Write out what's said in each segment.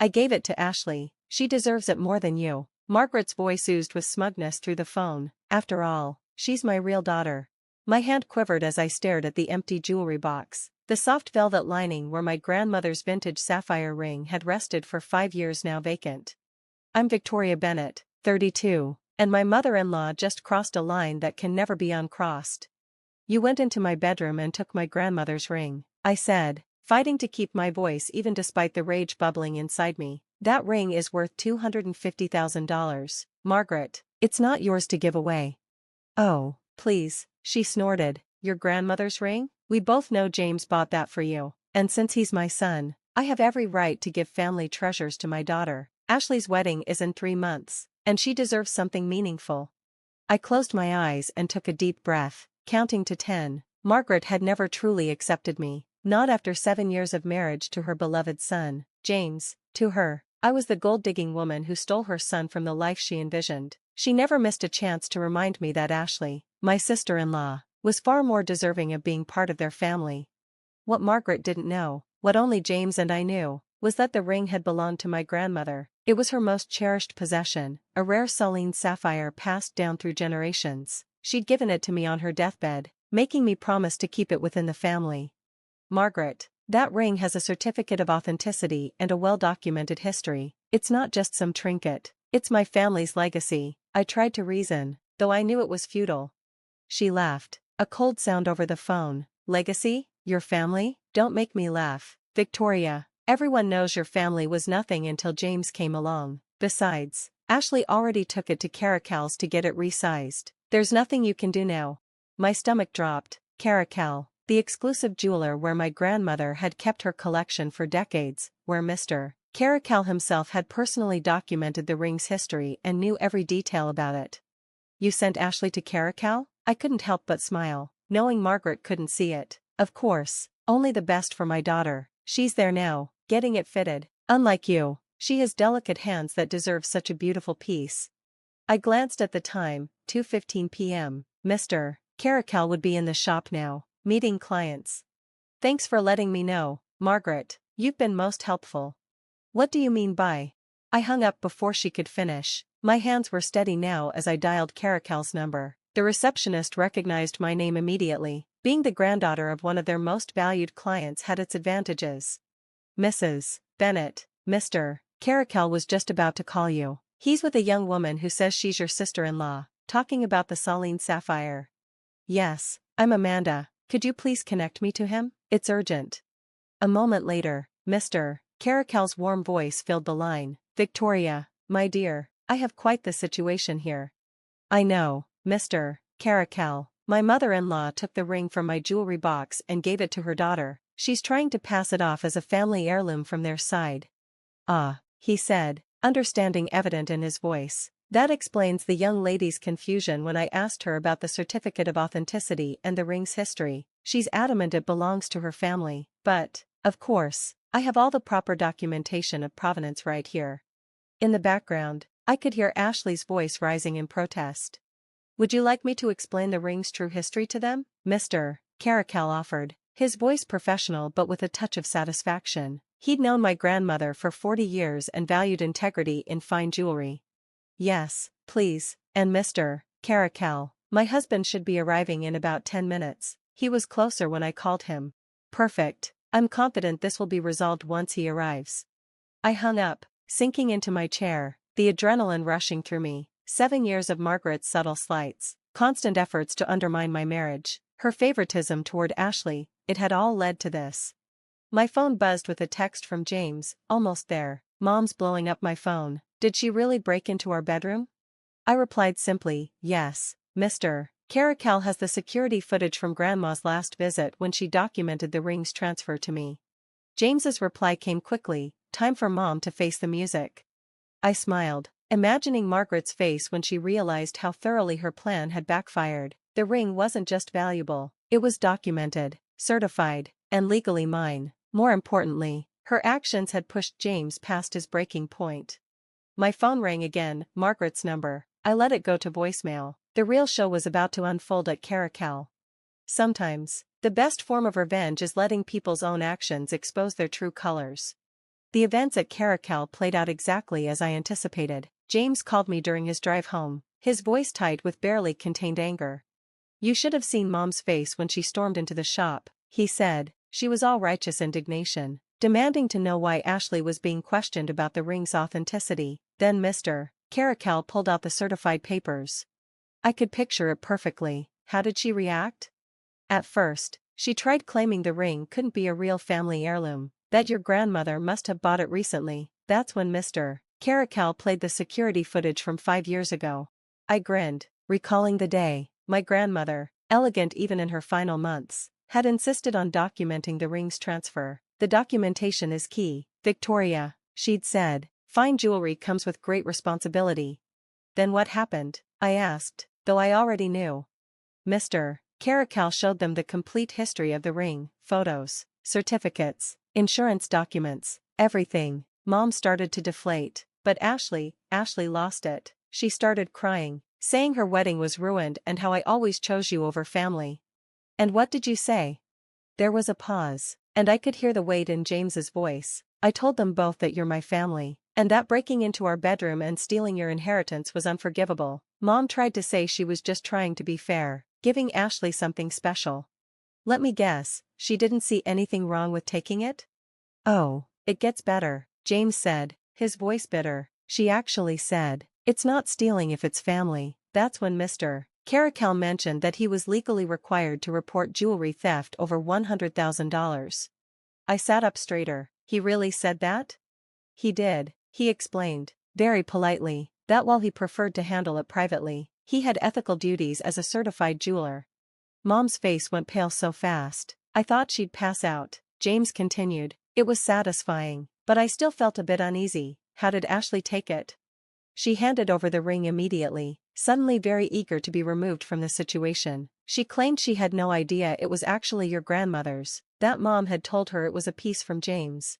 I gave it to Ashley. She deserves it more than you. Margaret's voice oozed with smugness through the phone. After all, she's my real daughter. My hand quivered as I stared at the empty jewelry box. The soft velvet lining where my grandmother's vintage sapphire ring had rested for 5 years now vacant. I'm Victoria Bennett, 32, and my mother-in-law just crossed a line that can never be uncrossed. You went into my bedroom and took my grandmother's ring, I said, fighting to keep my voice even despite the rage bubbling inside me. That ring is worth $250,000, Margaret. It's not yours to give away. Oh, please, she snorted. Your grandmother's ring? We both know James bought that for you. And since he's my son, I have every right to give family treasures to my daughter. Ashley's wedding is in 3 months, and she deserves something meaningful. I closed my eyes and took a deep breath, counting to 10. Margaret had never truly accepted me, not after 7 years of marriage to her beloved son, James. To her, I was the gold-digging woman who stole her son from the life she envisioned. She never missed a chance to remind me that Ashley, my sister-in-law, was far more deserving of being part of their family. What Margaret didn't know, what only James and I knew, was that the ring had belonged to my grandmother. It was her most cherished possession, a rare Celine sapphire passed down through generations. She'd given it to me on her deathbed, making me promise to keep it within the family. Margaret, that ring has a certificate of authenticity and a well-documented history. It's not just some trinket, it's my family's legacy. I tried to reason, though I knew it was futile. She laughed, a cold sound over the phone. Legacy? Your family? Don't make me laugh, Victoria. Everyone knows your family was nothing until James came along. Besides, Ashley already took it to Caracal's to get it resized. There's nothing you can do now. My stomach dropped. Caracal, the exclusive jeweler where my grandmother had kept her collection for decades, where Mr. Caracal himself had personally documented the ring's history and knew every detail about it. You sent Ashley to Caracal? I couldn't help but smile, knowing Margaret couldn't see it. Of course, only the best for my daughter. She's there now, getting it fitted. Unlike you, she has delicate hands that deserve such a beautiful piece. I glanced at the time, 2:15 p.m. Mr. Caracal would be in the shop now, meeting clients. Thanks for letting me know, Margaret. You've been most helpful. What do you mean by? I hung up before she could finish. My hands were steady now as I dialed Caracal's number. The receptionist recognized my name immediately. Being the granddaughter of one of their most valued clients had its advantages. Mrs. Bennett, Mr. Caracal was just about to call you. He's with a young woman who says she's your sister-in-law, talking about the Celine sapphire. Yes, I'm Amanda. Could you please connect me to him? It's urgent. A moment later, Mr. Caracal's warm voice filled the line. Victoria, my dear, I have quite the situation here. I know, Mr. Caracal. My mother-in-law took the ring from my jewelry box and gave it to her daughter. She's trying to pass it off as a family heirloom from their side. Ah, he said, understanding evident in his voice. That explains the young lady's confusion when I asked her about the certificate of authenticity and the ring's history. She's adamant it belongs to her family, but, of course, I have all the proper documentation of provenance right here. In the background, I could hear Ashley's voice rising in protest. Would you like me to explain the ring's true history to them? Mr. Caracal offered, his voice professional but with a touch of satisfaction. He'd known my grandmother for 40 years and valued integrity in fine jewelry. Yes, please, and Mr. Caracal, my husband should be arriving in about 10 minutes. He was closer when I called him. Perfect. I'm confident this will be resolved once he arrives. I hung up, sinking into my chair, the adrenaline rushing through me. 7 years of Margaret's subtle slights, constant efforts to undermine my marriage, her favoritism toward Ashley, it had all led to this. My phone buzzed with a text from James. Almost there. Mom's blowing up my phone. Did she really break into our bedroom? I replied simply, yes, Mr. Caracal has the security footage from Grandma's last visit when she documented the ring's transfer to me. James's reply came quickly, time for Mom to face the music. I smiled, imagining Margaret's face when she realized how thoroughly her plan had backfired. The ring wasn't just valuable, it was documented, certified, and legally mine. More importantly, her actions had pushed James past his breaking point. My phone rang again, Margaret's number. I let it go to voicemail. The real show was about to unfold at Caracal. Sometimes, the best form of revenge is letting people's own actions expose their true colors. The events at Caracal played out exactly as I anticipated. James called me during his drive home, his voice tight with barely contained anger. "You should have seen Mom's face when she stormed into the shop," he said. She was all righteous indignation, demanding to know why Ashley was being questioned about the ring's authenticity. Then Mr. Caracal pulled out the certified papers. I could picture it perfectly. How did she react? At first, she tried claiming the ring couldn't be a real family heirloom, that your grandmother must have bought it recently. That's when Mr. Caracal played the security footage from 5 years ago. I grinned, recalling the day my grandmother, elegant even in her final months, had insisted on documenting the ring's transfer. "The documentation is key, Victoria," she'd said. "Fine jewelry comes with great responsibility." "Then what happened?" I asked, though I already knew. Mr. Caracal showed them the complete history of the ring, photos, certificates, insurance documents, everything. Mom started to deflate, but Ashley lost it. She started crying, saying her wedding was ruined and how I always chose you over family. "And what did you say?" There was a pause, and I could hear the weight in James's voice. "I told them both that you're my family, and that breaking into our bedroom and stealing your inheritance was unforgivable." Mom tried to say she was just trying to be fair, giving Ashley something special. Let me guess, she didn't see anything wrong with taking it? "Oh, it gets better," James said, his voice bitter. "She actually said, it's not stealing if it's family." That's when Mr. Caracal mentioned that he was legally required to report jewelry theft over $100,000. I sat up straighter. He really said that? He did, he explained, very politely, that while he preferred to handle it privately, he had ethical duties as a certified jeweler. Mom's face went pale so fast, I thought she'd pass out. James continued, "It was satisfying, but I still felt a bit uneasy." "How did Ashley take it?" "She handed over the ring immediately, suddenly very eager to be removed from the situation. She claimed she had no idea it was actually your grandmother's, that Mom had told her it was a piece from James."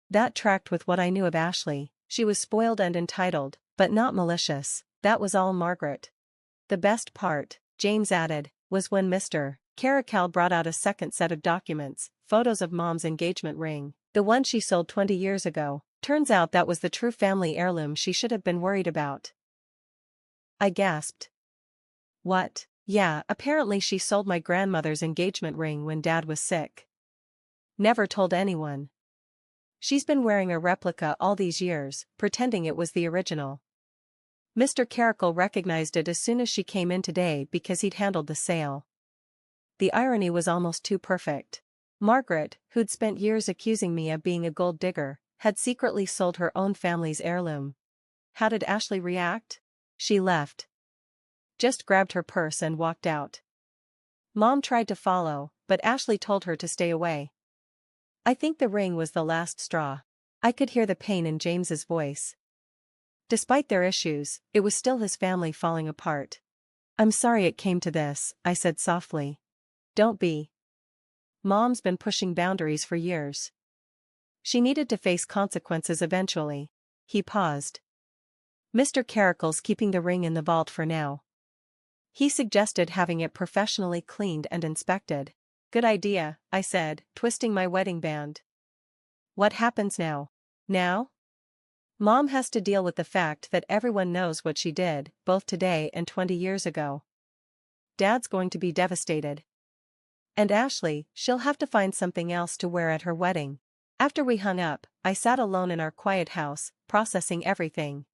That tracked with what I knew of Ashley. She was spoiled and entitled, but not malicious. That was all Margaret. The best part, James added, was when Mr. Caracal brought out a second set of documents, photos of Mom's engagement ring, the one she sold 20 years ago. Turns out that was the true family heirloom she should have been worried about. I gasped. "What?" "Yeah, apparently she sold my grandmother's engagement ring when Dad was sick. Never told anyone. She's been wearing a replica all these years, pretending it was the original. Mr. Caracal recognized it as soon as she came in today because he'd handled the sale." The irony was almost too perfect. Margaret, who'd spent years accusing me of being a gold digger, had secretly sold her own family's heirloom. How did Ashley react? She left. Just grabbed her purse and walked out. Mom tried to follow, but Ashley told her to stay away. I think the ring was the last straw. I could hear the pain in James's voice. Despite their issues, it was still his family falling apart. "I'm sorry it came to this," I said softly. "Don't be. Mom's been pushing boundaries for years. She needed to face consequences eventually." He paused. "Mr. Caracal's keeping the ring in the vault for now. He suggested having it professionally cleaned and inspected." "Good idea," I said, twisting my wedding band. "What happens now?" "Now? Mom has to deal with the fact that everyone knows what she did, both today and 20 years ago. Dad's going to be devastated. And Ashley, she'll have to find something else to wear at her wedding." After we hung up, I sat alone in our quiet house, processing everything.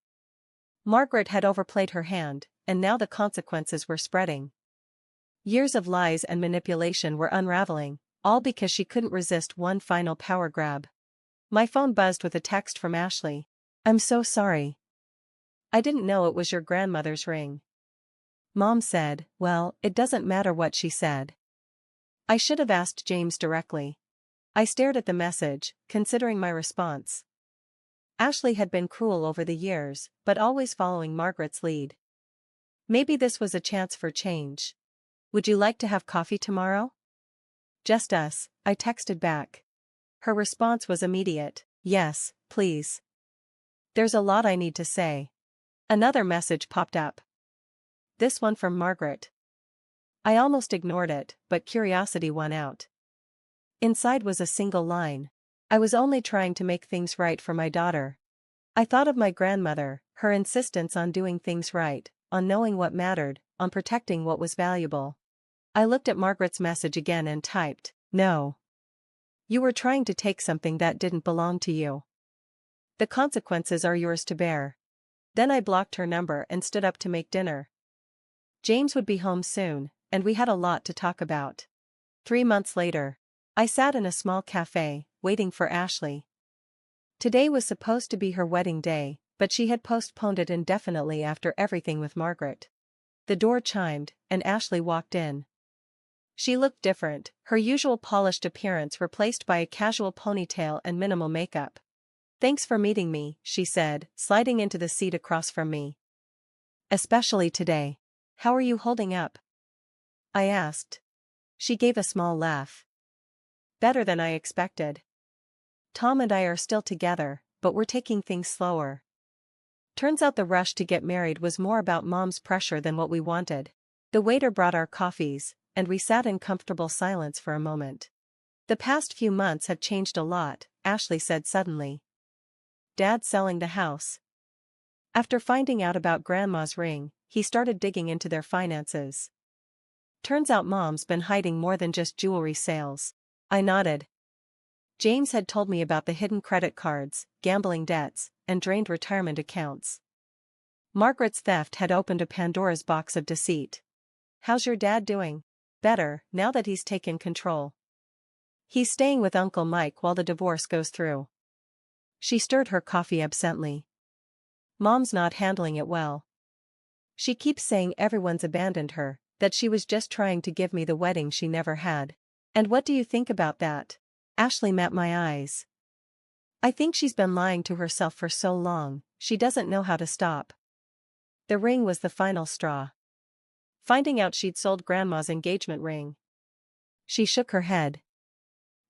Margaret had overplayed her hand, and now the consequences were spreading. Years of lies and manipulation were unraveling, all because she couldn't resist one final power grab. My phone buzzed with a text from Ashley. "I'm so sorry. I didn't know it was your grandmother's ring." Mom said, "Well, it doesn't matter what she said." I should have asked James directly. I stared at the message, considering my response. Ashley had been cruel over the years, but always following Margaret's lead. Maybe this was a chance for change. "Would you like to have coffee tomorrow?" "Just us," I texted back. Her response was immediate. "Yes, please. There's a lot I need to say." Another message popped up. This one from Margaret. I almost ignored it, but curiosity won out. Inside was a single line. I was only trying to make things right for my daughter. I thought of my grandmother, her insistence on doing things right, on knowing what mattered, on protecting what was valuable. I looked at Margaret's message again and typed, "No. You were trying to take something that didn't belong to you. The consequences are yours to bear." Then I blocked her number and stood up to make dinner. James would be home soon, and we had a lot to talk about. 3 months later, I sat in a small cafe, waiting for Ashley. Today was supposed to be her wedding day, but she had postponed it indefinitely after everything with Margaret. The door chimed, and Ashley walked in. She looked different, her usual polished appearance replaced by a casual ponytail and minimal makeup. "Thanks for meeting me," she said, sliding into the seat across from me. "Especially today. How are you holding up?" I asked. She gave a small laugh. "Better than I expected. Tom and I are still together, but we're taking things slower. Turns out the rush to get married was more about Mom's pressure than what we wanted." The waiter brought our coffees, and we sat in comfortable silence for a moment. "The past few months have changed a lot," Ashley said suddenly. "Dad's selling the house. After finding out about Grandma's ring, he started digging into their finances. Turns out Mom's been hiding more than just jewelry sales." I nodded. James had told me about the hidden credit cards, gambling debts, and drained retirement accounts. Margaret's theft had opened a Pandora's box of deceit. "How's your dad doing?" "Better, now that he's taken control. He's staying with Uncle Mike while the divorce goes through." She stirred her coffee absently. "Mom's not handling it well. She keeps saying everyone's abandoned her, that she was just trying to give me the wedding she never had." "And what do you think about that?" Ashley met my eyes. "I think she's been lying to herself for so long, she doesn't know how to stop. The ring was the final straw. Finding out she'd sold Grandma's engagement ring." She shook her head.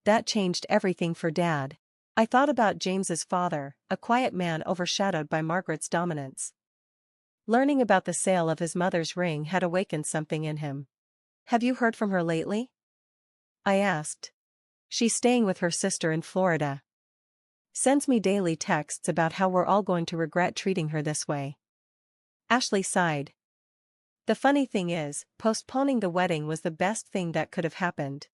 "That changed everything for Dad." I thought about James's father, a quiet man overshadowed by Margaret's dominance. Learning about the sale of his mother's ring had awakened something in him. "Have you heard from her lately?" I asked. "She's staying with her sister in Florida. Sends me daily texts about how we're all going to regret treating her this way." Ashley sighed. "The funny thing is, postponing the wedding was the best thing that could have happened.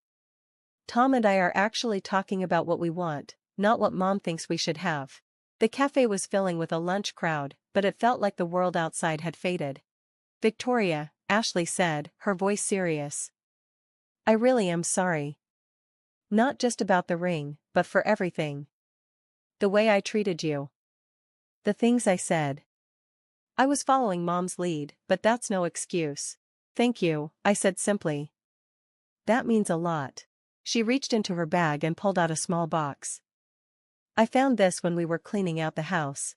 Tom and I are actually talking about what we want, not what Mom thinks we should have." The cafe was filling with a lunch crowd, but it felt like the world outside had faded. "Victoria," Ashley said, her voice serious. "I really am sorry. Not just about the ring, but for everything. The way I treated you. The things I said. I was following Mom's lead, but that's no excuse." "Thank you," I said simply. "That means a lot." She reached into her bag and pulled out a small box. "I found this when we were cleaning out the house.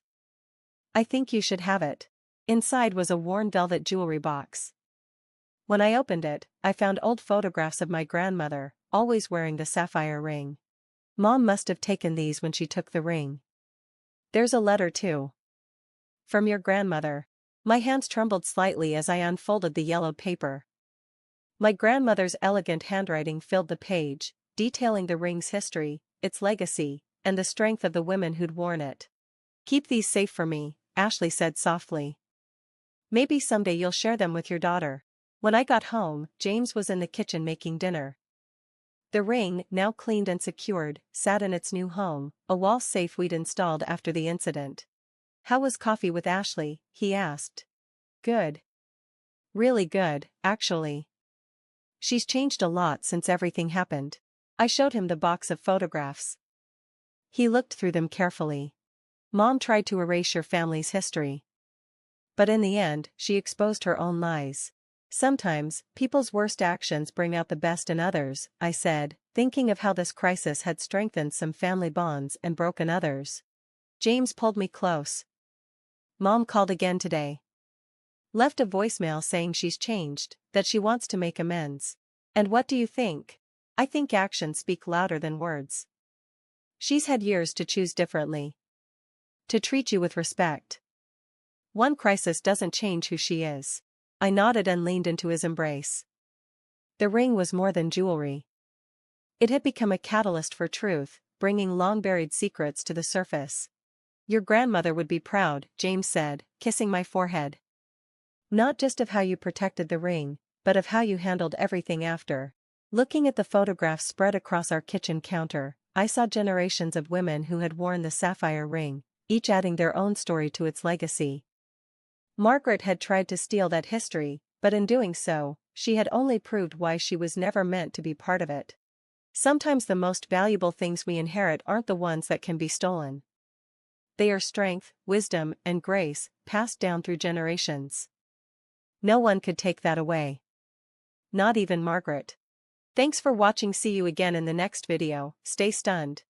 I think you should have it." Inside was a worn velvet jewelry box. When I opened it, I found old photographs of my grandmother, always wearing the sapphire ring. Mom must have taken these when she took the ring. "There's a letter too. From your grandmother." My hands trembled slightly as I unfolded the yellowed paper. My grandmother's elegant handwriting filled the page, detailing the ring's history, its legacy, and the strength of the women who'd worn it. "Keep these safe for me," Ashley said softly. "Maybe someday you'll share them with your daughter." When I got home, James was in the kitchen making dinner. The ring, now cleaned and secured, sat in its new home, a wall safe we'd installed after the incident. "How was coffee with Ashley?" he asked. "Good. Really good, actually. She's changed a lot since everything happened." I showed him the box of photographs. He looked through them carefully. "Mom tried to erase your family's history. But in the end, she exposed her own lies." "Sometimes, people's worst actions bring out the best in others," I said, thinking of how this crisis had strengthened some family bonds and broken others. James pulled me close. "Mom called again today. Left a voicemail saying she's changed, that she wants to make amends. And what do you think? I think actions speak louder than words. She's had years to choose differently. To treat you with respect. One crisis doesn't change who she is." I nodded and leaned into his embrace. The ring was more than jewelry. It had become a catalyst for truth, bringing long-buried secrets to the surface. Your grandmother would be proud, James said, kissing my forehead. Not just of how you protected the ring, but of how you handled everything after. Looking at the photographs spread across our kitchen counter, I saw generations of women who had worn the sapphire ring, each adding their own story to its legacy. Margaret had tried to steal that history, but in doing so, she had only proved why she was never meant to be part of it. Sometimes the most valuable things we inherit aren't the ones that can be stolen. They are strength, wisdom, and grace, passed down through generations. No one could take that away. Not even Margaret. Thanks for watching. See you again in the next video. Stay stunned.